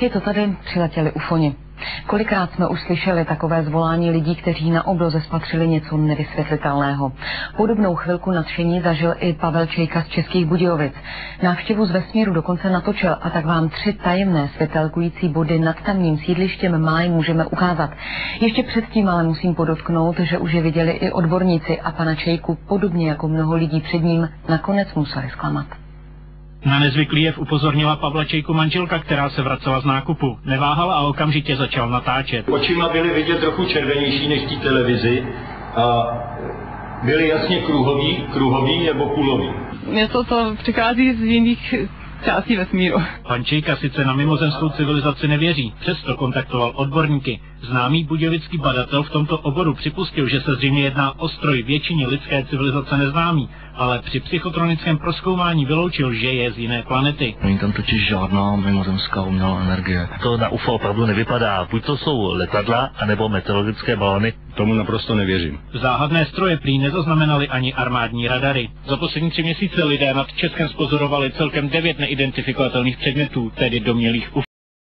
Je to tady, přiletěli ufoni. Kolikrát jsme už slyšeli takové zvolání lidí, kteří na obloze spatřili něco nevysvětlitelného. Podobnou chvilku nadšení zažil i Pavel Čejka z Českých Budějovic. Návštěvu z vesmíru dokonce natočil a tak vám 3 tajemné světelkující body nad tamním sídlištěm Máj můžeme ukázat. Ještě předtím ale musím podotknout, že už je viděli i odborníci a pana Čejku, podobně jako mnoho lidí před ním, nakonec museli zklamat. Na nezvyklý jev upozornila Pavla Čejku manželka, která se vracela z nákupu. Neváhal a okamžitě začal natáčet. Očima byly vidět trochu červenější než v té televizi a byly jasně kruhový nebo kulový. Něco, co přichází z jiných částí vesmíru. Pan Čejka sice na mimozemskou civilizaci nevěří, přesto kontaktoval odborníky. Známý budějovický badatel v tomto oboru připustil, že se zřejmě jedná o stroj většině lidské civilizace neznámý, ale při psychotronickém prozkoumání vyloučil, že je z jiné planety. Není tam totiž žádná mimozemská umělá energie. To na UFO opravdu nevypadá. Buď to jsou letadla, anebo meteorologické balony. Tomu naprosto nevěřím. Záhadné stroje prý nezaznamenaly ani armádní radary. Za poslední 3 měsíce lidé nad Českem zpozorovali celkem 9 neidentifikovatelných předmětů, tedy domnělých UFO.